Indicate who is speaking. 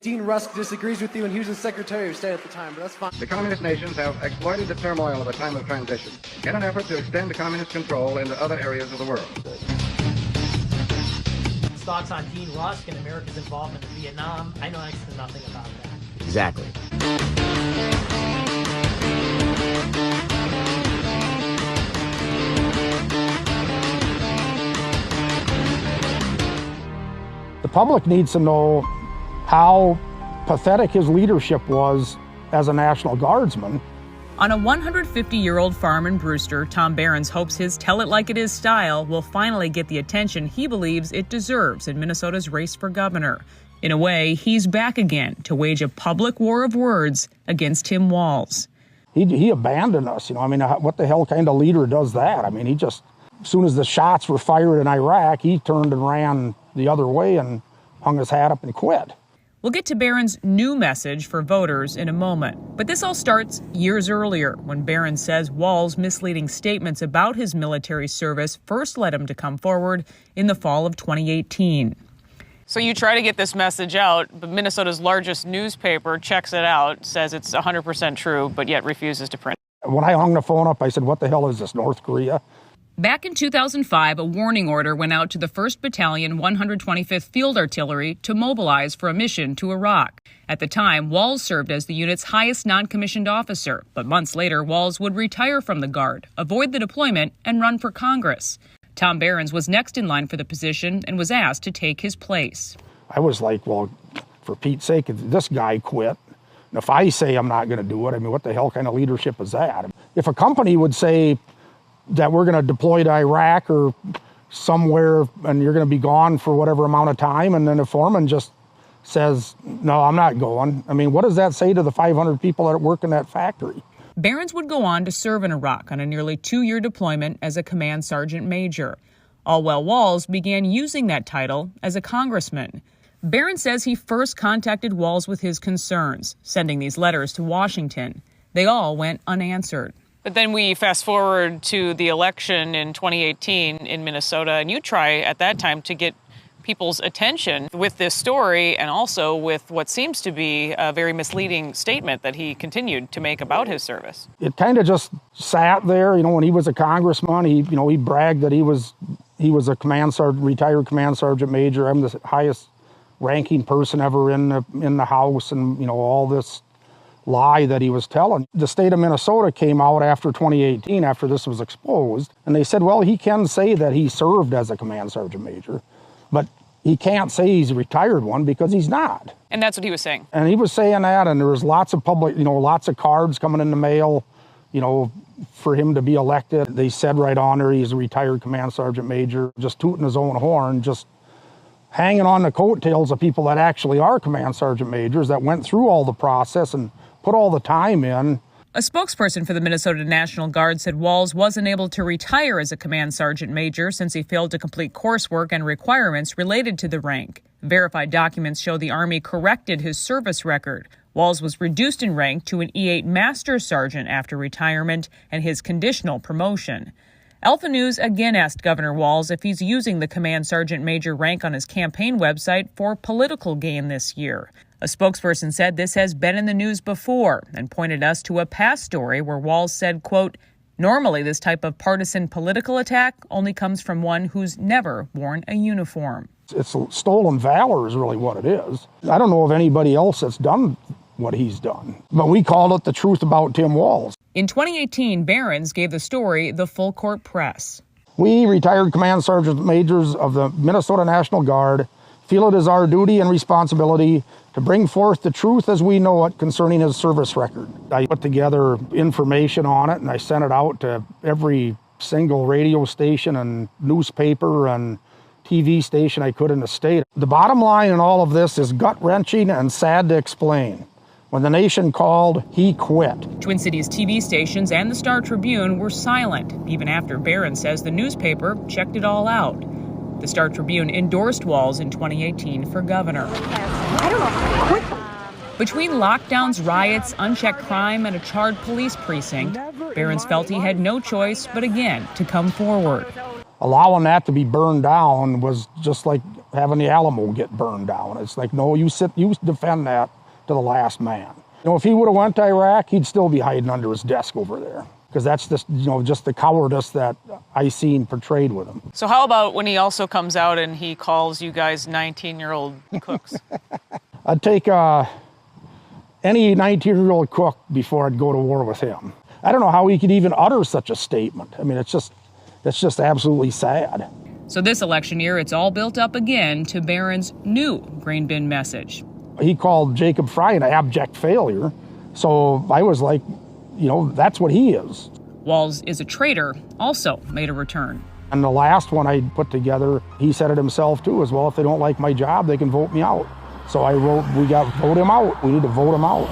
Speaker 1: Dean Rusk disagrees with you, and he was the Secretary of State at the time, but that's fine.
Speaker 2: The communist nations have exploited the turmoil of a time of transition in an effort to extend communist control into other areas of the world.
Speaker 3: Thoughts on Dean Rusk and America's involvement in Vietnam? I know next to nothing about that.
Speaker 4: Exactly.
Speaker 5: The public needs to know how pathetic his leadership was as a National Guardsman.
Speaker 6: On a 150-year-old farm in Brewster, Tom Behrens hopes his tell-it-like-it-is style will finally get the attention he believes it deserves in Minnesota's race for governor. In a way, he's back again to wage a public war of words against Tim Walz.
Speaker 5: He abandoned us, I mean, what the hell kind of leader does that? I mean, as soon as the shots were fired in Iraq, he turned and ran the other way and hung his hat up and quit.
Speaker 6: We'll get to Behrens' new message for voters in a moment. But this all starts years earlier when Behrens says Walz's misleading statements about his military service first led him to come forward in the fall of 2018. So you try to get this message out, but Minnesota's largest newspaper checks it out, says it's 100% true, but yet refuses to print it.
Speaker 5: When I hung the phone up, I said, what the hell is this, North Korea?
Speaker 6: Back in 2005, a warning order went out to the 1st Battalion, 125th Field Artillery to mobilize for a mission to Iraq. At the time, Walz served as the unit's highest non-commissioned officer, but months later, Walz would retire from the Guard, avoid the deployment, and run for Congress. Tom Behrens was next in line for the position and was asked to take his place.
Speaker 5: I was like, well, for Pete's sake, if this guy quit, and if I say I'm not going to do it, I mean, what the hell kind of leadership is that? If a company would say that we're going to deploy to Iraq or somewhere and you're going to be gone for whatever amount of time, and then the foreman just says, no, I'm not going. I mean, what does that say to the 500 people that work in that factory?
Speaker 6: Behrens would go on to serve in Iraq on a nearly 2-year deployment as a command sergeant major. All while Walz began using that title as a congressman. Behrens says he first contacted Walz with his concerns, sending these letters to Washington. They all went unanswered. But then we fast forward to the election in 2018 in Minnesota, and you try at that time to get people's attention with this story and also with what seems to be a very misleading statement that he continued to make about his service.
Speaker 5: It kind of just sat there, when he was a congressman, he bragged that he was a command sergeant, retired command sergeant major. I'm the highest ranking person ever in the House, and all this lie that he was telling. The state of Minnesota came out after 2018, after this was exposed, and they said, well, he can say that he served as a command sergeant major, but he can't say he's a retired one because he's not.
Speaker 6: And that's what he was saying.
Speaker 5: And he was saying that, and there was lots of public, lots of cards coming in the mail, for him to be elected. They said right on there he's a retired command sergeant major, just tooting his own horn, just hanging on the coattails of people that actually are command sergeant majors that went through all the process and put all the time in.
Speaker 6: A spokesperson for the Minnesota National Guard said Walz wasn't able to retire as a command sergeant major since he failed to complete coursework and requirements related to the rank. Verified documents show the Army corrected his service record. Walz was reduced in rank to an E8 Master Sergeant after retirement and his conditional promotion. Alpha News again asked Governor Walz if he's using the command sergeant major rank on his campaign website for political gain this year. A spokesperson said this has been in the news before and pointed us to a past story where Walz said, quote, normally this type of partisan political attack only comes from one who's never worn a uniform.
Speaker 5: It's stolen valor is really what it is. I don't know of anybody else that's done what he's done, but we called it the truth about Tim Walz.
Speaker 6: In 2018, Behrens gave the story the full court press.
Speaker 5: We, retired command sergeant majors of the Minnesota National Guard, feel it is our duty and responsibility to bring forth the truth as we know it concerning his service record. I put together information on it and I sent it out to every single radio station and newspaper and TV station I could in the state. The bottom line in all of this is gut-wrenching and sad to explain. When the nation called, he quit.
Speaker 6: Twin Cities TV stations and the Star Tribune were silent, even after Behrens says the newspaper checked it all out. The Star Tribune endorsed Walz in 2018 for governor.
Speaker 7: I don't know how to quit.
Speaker 6: Between lockdowns, riots, unchecked crime, and a charred police precinct, Behrens felt he had no choice but again to come forward.
Speaker 5: Allowing that to be burned down was just like having the Alamo get burned down. It's like, no, you defend that to the last man. You know, if he would have went to Iraq, he'd still be hiding under his desk over there. Because that's just, you know, just the cowardice that I seen portrayed with him.
Speaker 6: So how about when he also comes out and he calls you guys 19-year-old cooks?
Speaker 5: I'd take any 19-year-old cook before I'd go to war with him. I don't know how he could even utter such a statement. I mean, it's just absolutely sad.
Speaker 6: So this election year, it's all built up again to Barron's new grain bin message.
Speaker 5: He called Jacob Fry an abject failure. So I was like, you know, that's what he is.
Speaker 6: Walz is a traitor, also made a return.
Speaker 5: And the last one I put together, he said it himself too, as well, if they don't like my job, they can vote me out. So I wrote, we got to vote him out. We need to vote him out.